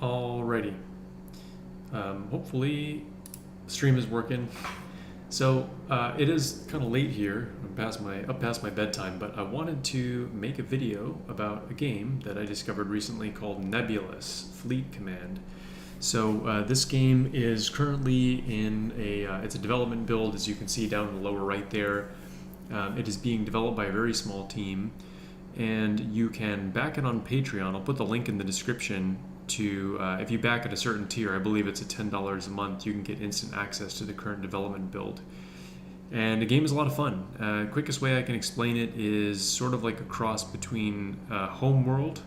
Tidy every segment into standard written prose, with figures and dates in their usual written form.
Alrighty. Hopefully, stream is working. So it is kind of late here. I'm past my bedtime, but I wanted to make a video about a game that I discovered recently called NEBULOUS Fleet Command. So this game is currently in it's a development build, as you can see down in the lower right there. It is being developed by a very small team, and you can back it on Patreon. I'll put the link in the description to, if you back at a certain tier, I believe it's at $10 a month, you can get instant access to the current development build. And the game is a lot of fun. Quickest way I can explain it is sort of like a cross between Homeworld,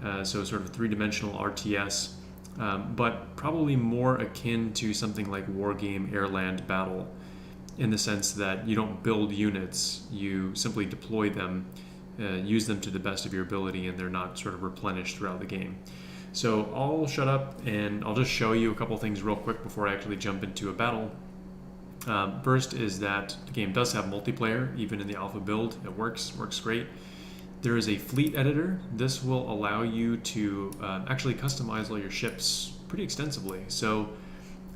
so sort of three-dimensional RTS, but probably more akin to something like Wargame Airland Battle, in the sense that you don't build units, you simply deploy them, use them to the best of your ability, and they're not sort of replenished throughout the game. So I'll shut up and I'll just show you a couple things real quick before I actually jump into a battle. First is that the game does have multiplayer, even in the alpha build. It works great. There is a fleet editor. This will allow you to actually customize all your ships pretty extensively. So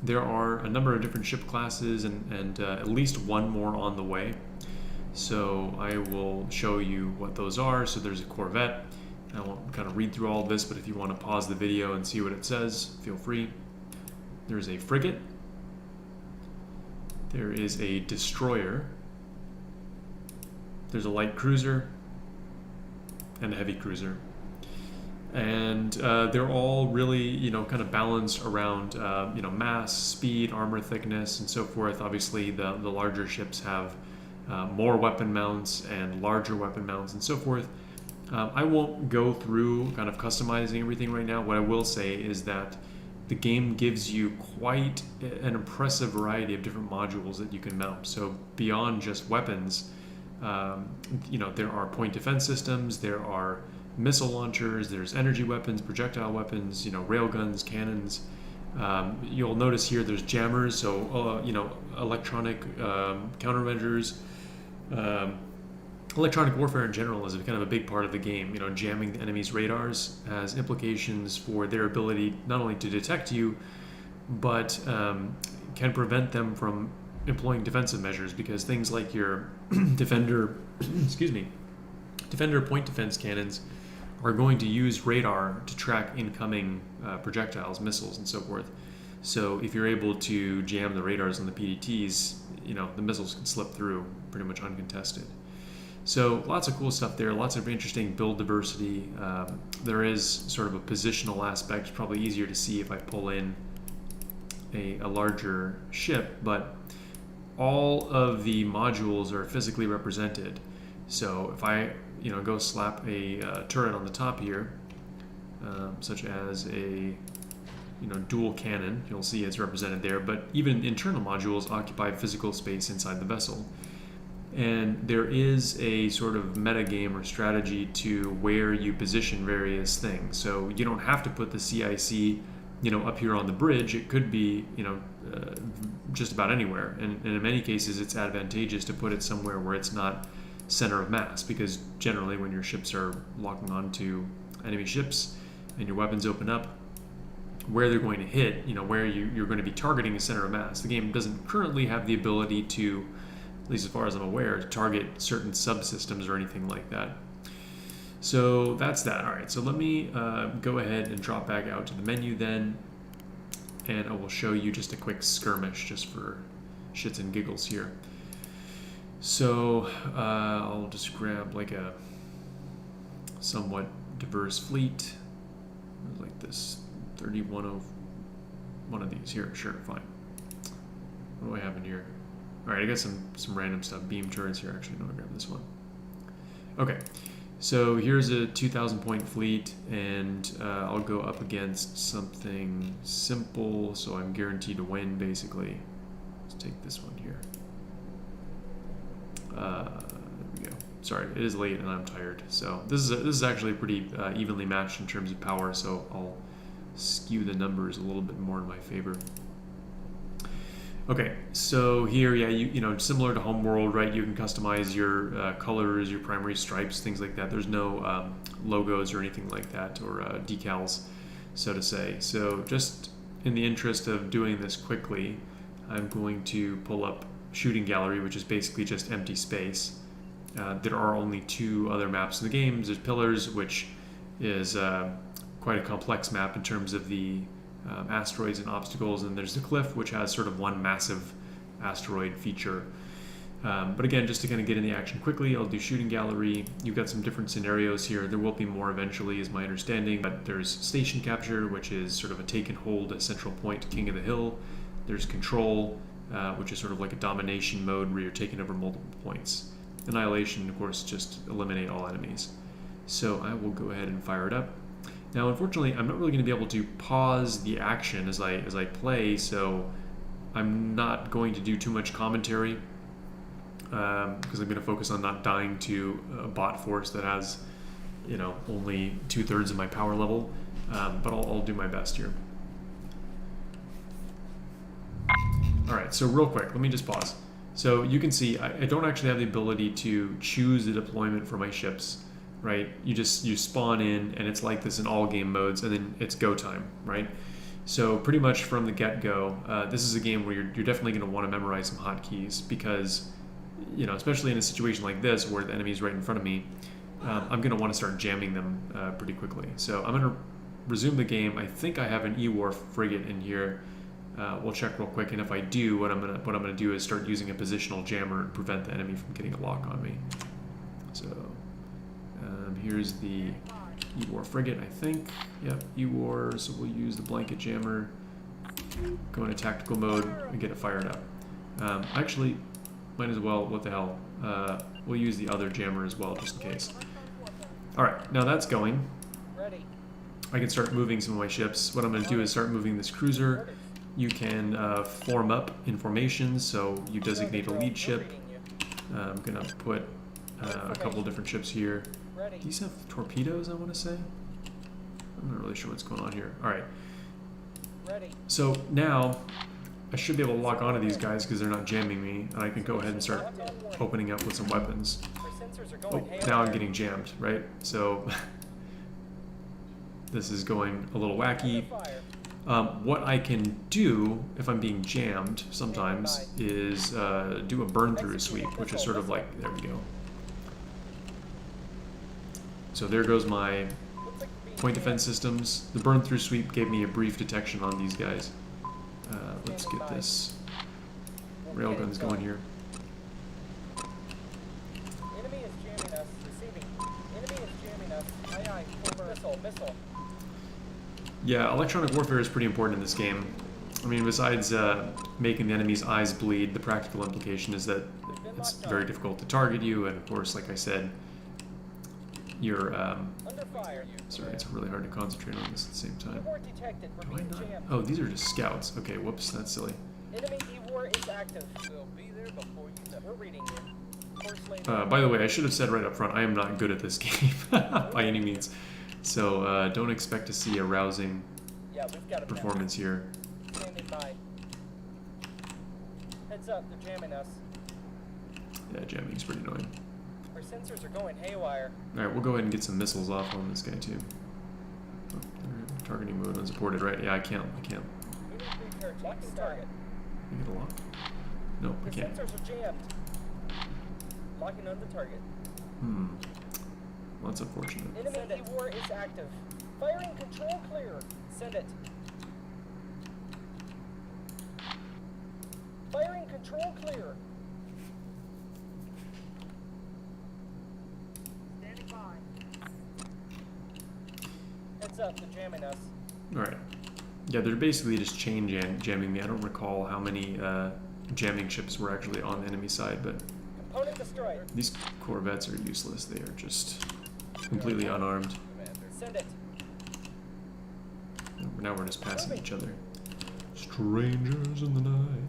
there are a number of different ship classes and at least one more on the way. So I will show you what those are. So there's a Corvette. I won't kind of read through all of this, but if you want to pause the video and see what it says, feel free. There's a frigate. There is a destroyer. There's a light cruiser and a heavy cruiser. And they're all really, kind of balanced around, mass, speed, armor thickness, and so forth. Obviously, the larger ships have more weapon mounts and larger weapon mounts and so forth. I won't go through kind of customizing everything right now. What I will say is that the game gives you quite an impressive variety of different modules that you can mount. So beyond just weapons, there are point defense systems, there are missile launchers, there's energy weapons, projectile weapons, railguns, cannons. You'll notice here there's jammers, so electronic countermeasures. Electronic warfare in general is kind of a big part of the game. Jamming the enemy's radars has implications for their ability not only to detect you, but can prevent them from employing defensive measures, because things like your defender, defender point defense cannons are going to use radar to track incoming projectiles, missiles, and so forth. So if you're able to jam the radars on the PDTs, the missiles can slip through pretty much uncontested. So lots of cool stuff there, lots of interesting build diversity. There is sort of a positional aspect, probably easier to see if I pull in a larger ship, but all of the modules are physically represented. So if I go slap a turret on the top here, such as a dual cannon, you'll see it's represented there, but even internal modules occupy physical space inside the vessel. And there is a sort of meta game or strategy to where you position various things. So you don't have to put the CIC, up here on the bridge. It could be, just about anywhere. And in many cases, it's advantageous to put it somewhere where it's not center of mass, because generally when your ships are locking onto enemy ships and your weapons open up, where they're going to hit, where you're going to be targeting a center of mass. The game doesn't currently have the ability to, at least as far as I'm aware, to target certain subsystems or anything like that. So that's that. All right, so let me go ahead and drop back out to the menu then, and I will show you just a quick skirmish just for shits and giggles here. So I'll just grab like a somewhat diverse fleet, like this 3101 of these here. Sure, fine. What do I have in here? All right, I got some random stuff. Beam turrets here. Actually, no, I'll grab this one. Okay, so here's a 2,000 point fleet, and I'll go up against something simple, so I'm guaranteed to win, basically. Let's take this one here. There we go. Sorry, it is late and I'm tired. So this is actually pretty evenly matched in terms of power, so I'll skew the numbers a little bit more in my favor. Okay, so here, yeah, similar to Homeworld, right? You can customize your colors, your primary stripes, things like that. There's no logos or anything like that, or decals. so to say. So just in the interest of doing this quickly, I'm going to pull up Shooting Gallery, which is basically just empty space. There are only 2 other maps in the game. There's Pillars, which is quite a complex map in terms of the asteroids and obstacles, and there's the Cliff, which has sort of one massive asteroid feature. But again, just to kind of get in the action quickly, I'll do Shooting Gallery. You've got some different scenarios here. There will be more eventually, is my understanding. But there's Station Capture, which is sort of a take and hold at Central Point, King of the Hill. There's Control, which is sort of like a domination mode where you're taking over multiple points. Annihilation, of course, just eliminate all enemies. So I will go ahead and fire it up. Now, unfortunately, I'm not really going to be able to pause the action as I play, so I'm not going to do too much commentary. Because I'm going to focus on not dying to a bot force that has, only 2/3 of my power level. But I'll do my best here. All right, so real quick, let me just pause. So you can see I don't actually have the ability to choose the deployment for my ships, right? You spawn in, and it's like this in all game modes, and then it's go time, right? So pretty much from the get-go, this is a game where you're definitely going to want to memorize some hotkeys because, especially in a situation like this where the enemy's right in front of me, I'm going to want to start jamming them pretty quickly. So I'm going to resume the game. I think I have an E-War frigate in here. We'll check real quick, and if I do, what I'm gonna do is start using a positional jammer and prevent the enemy from getting a lock on me. So here's the E-War frigate, I think. Yep, E-War. So we'll use the blanket jammer. Go into tactical mode and get it fired up. Actually, might as well. What the hell? We'll use the other jammer as well, just in case. All right, now that's going. I can start moving some of my ships. What I'm gonna do is start moving this cruiser. You can form up in formations, so you designate a lead ship. I'm going to put a couple different ships here. These have torpedoes, I want to say. I'm not really sure what's going on here. All right. So now I should be able to lock onto these guys because they're not jamming me, and I can go ahead and start opening up with some weapons. Oh, now I'm getting jammed, right? So this is going a little wacky. What I can do if I'm being jammed sometimes is do a burn through sweep, which is sort of like, there we go. So there goes my point defense systems. The burn through sweep gave me a brief detection on these guys. Let's get this railguns going here. Enemy is jamming us. Receiving. Enemy is jamming us. Aye, aye. Missile. Yeah, electronic warfare is pretty important in this game. I mean, besides making the enemy's eyes bleed, the practical implication is that it's very difficult to target you, and of course, like I said, you're... sorry, it's really hard to concentrate on this at the same time. Do I not? Oh, these are just scouts. Okay, whoops, that's silly. Enemy E-War is active. We'll be there before you. We're reading you. By the way, I should have said right up front, I am not good at this game by any means. So don't expect to see a rousing performance here. Standing by. Heads up, they're jamming us. Yeah, jamming's pretty annoying. Our sensors are going haywire. Alright, we'll go ahead and get some missiles off on this guy too. Oh, targeting mode unsupported, right? Yeah, I can't. Lock the target. Can I get a lock? No, I can't. The sensors are jammed. Locking on the target. Well, that's unfortunate. Enemy E-War is active. Firing control clear. Send it. Firing control clear. Standing by. Heads up, they're jamming us. Alright. Yeah, they're basically just chain jamming me. I don't recall how many jamming ships were actually on the enemy side, but Component destroyed. these corvettes are useless. They are just completely unarmed. Send it. Now we're just passing each other. Strangers in the night.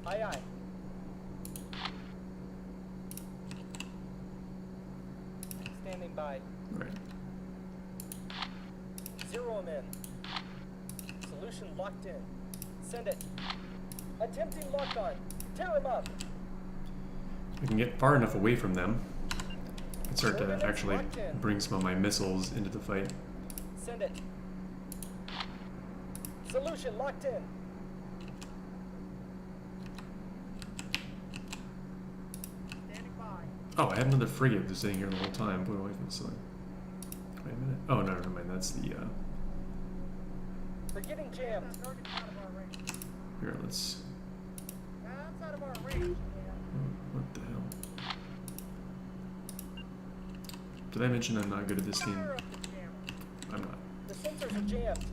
Aye, aye. Standing by. Right. Zero them in. Solution locked in. Send it. Attempting lock on. Tear him up. I can get far enough away from them. I can start to actually bring some of my missiles into the fight. Send it. Solution locked in. Standing by. Oh, I had another frigate that's sitting here the whole time. Put away from the sun. Wait a minute. Oh, no, never mind. That's the, We're getting jammed. Here, let's... That's out of our range. What the hell? Did I mention I'm not good at this game? I'm not. The sensors are jammed.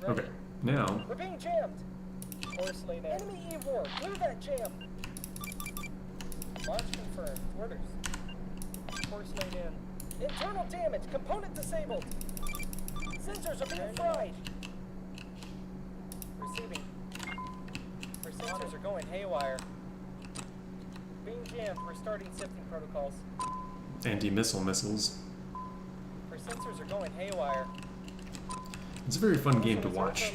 Ready. Okay, now... We're being jammed. Course laid in. Enemy E-war. Clear that jam. Launch confirmed. Orders. Course laid in. Internal damage. Component disabled. Sensors are being fried. Receiving. Our sensors are going haywire. Being jammed. We're starting sifting protocols. Anti-missile missiles. Our sensors are going haywire. It's a very fun game to watch.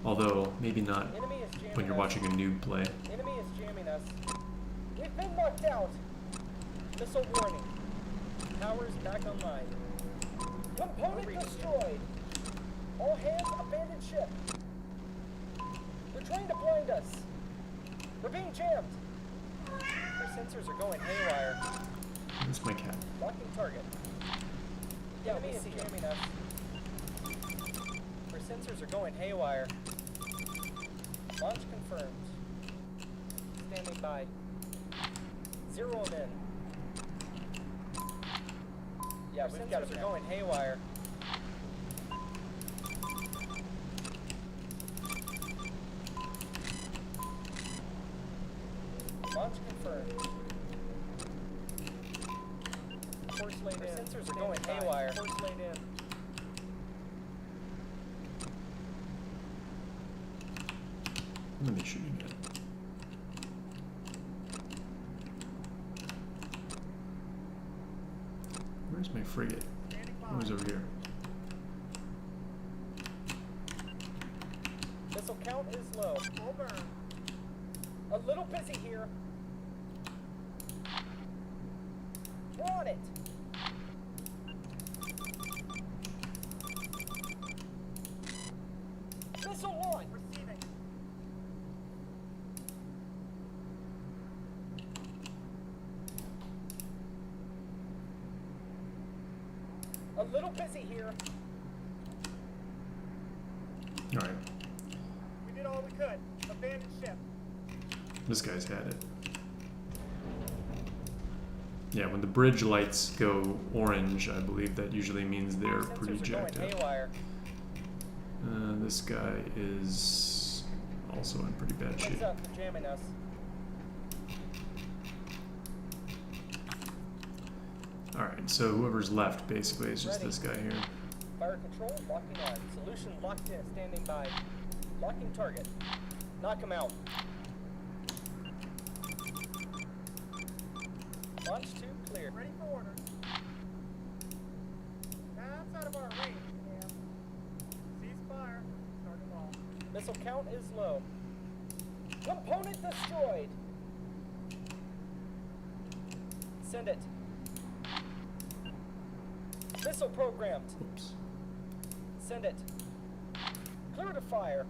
Although, maybe not Enemy is jamming when you're us. watching a noob play. Enemy is jamming us. We've been knocked out. Missile warning. Powers back online. Component destroyed. All hands abandon ship. They're trying to blind us. We're being jammed. Their sensors are going haywire. That's my cat. Locking target. Yeah, enemy is jamming us. Our sensors are going haywire. Launch confirmed. Standing by. Zero them in. Yeah, our sensors are going haywire. Launch confirmed. Course laid in. Our sensors are going haywire. Course laid in. Let me shoot you again. Where's my frigate? Oh, it's over here. Missile count is low. Over. A little busy here. We're on it. Missile launch. Receiving. A little busy here. Alright, We did all we could. Abandoned ship. this guy's had it. Yeah, when the bridge lights go orange, I believe that usually means they're pretty Sensors are jacked going up. haywire. This guy is also in pretty bad shape. Heads up, they're jamming us. Alright, so whoever's left basically is just Ready. this guy here. Fire control, locking on. Solution locked in, standing by. Locking target. Knock him out. Launch 2 clear. Ready for orders. That's out of our range, ma'am. Cease fire. Start them off. Missile count is low. Component destroyed. Send it. Missile programmed. Oops. Send it. Clear to fire.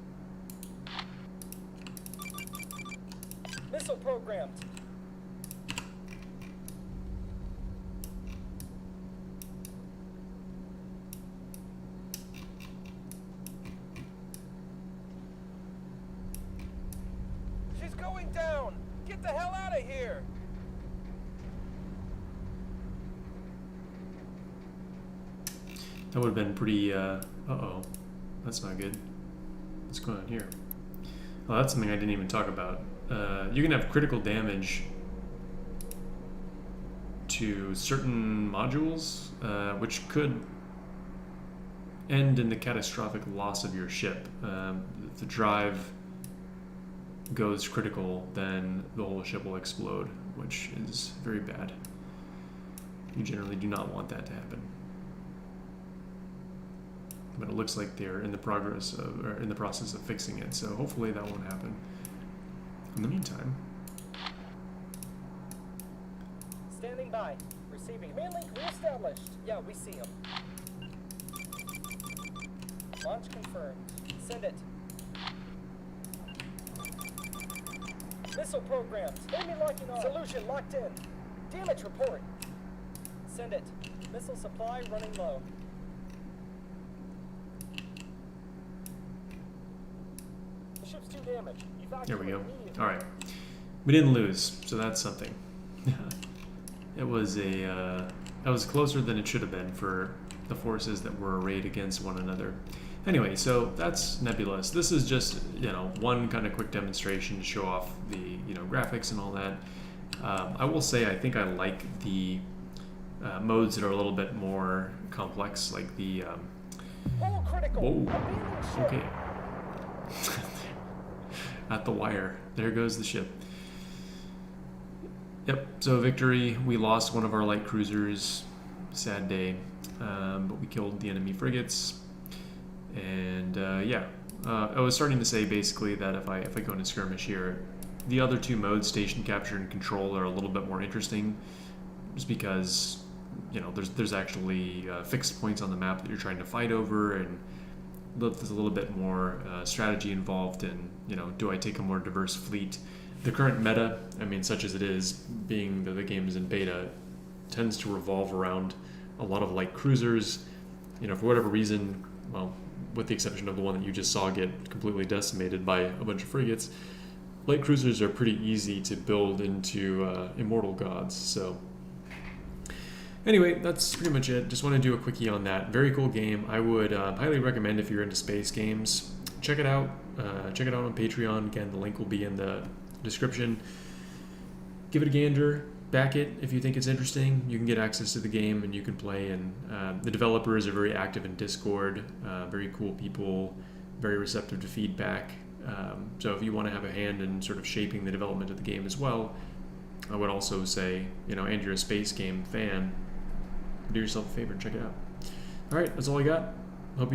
Missile programmed. She's going down. Get the hell out of here. That would have been pretty, uh-oh. That's not good. What's going on here? Oh, that's something I didn't even talk about. You can have critical damage to certain modules, which could end in the catastrophic loss of your ship. If the drive goes critical, then the whole ship will explode, which is very bad. You generally do not want that to happen. But it looks like they're in the process of fixing it, so hopefully that won't happen. In the meantime, Standing by. Receiving. Command link reestablished. Yeah, we see him. Launch confirmed. Send it. Missile programs. Enemy locking on. Solution locked in. Damage report. Send it. Missile supply running low. The ship's too damaged. Evacuate There we go. immediately. All right, we didn't lose, so that's something. It was that was closer than it should have been for the forces that were arrayed against one another. Anyway, so that's Nebulous. This is just, one kind of quick demonstration to show off the, graphics and all that. I will say I think I like the modes that are a little bit more complex, like the. Hull critical. Whoa. Abandoned ship. Okay. At the wire. There goes the ship. Yep. So victory. We lost one of our light cruisers. Sad day. But we killed the enemy frigates. And I was starting to say basically that if I go into skirmish here, the other two modes, station capture and control, are a little bit more interesting, just because there's actually fixed points on the map that you're trying to fight over, and there's a little bit more strategy involved. And do I take a more diverse fleet? The current meta, such as it is, being that the game is in beta, tends to revolve around a lot of light cruisers. For whatever reason, well, with the exception of the one that you just saw get completely decimated by a bunch of frigates, light cruisers are pretty easy to build into immortal gods. So anyway, that's pretty much it. Just want to do a quickie on that. Very cool game. I would highly recommend, if you're into space games, check it out. Check it out on Patreon. Again, the link will be in the description. Give it a gander. Back it if you think it's interesting. You can get access to the game and you can play. And the developers are very active in Discord. Very cool people. Very receptive to feedback. So if you want to have a hand in sort of shaping the development of the game as well, I would also say, and you're a space game fan, do yourself a favor and check it out. All right, that's all I got. Hope you enjoyed.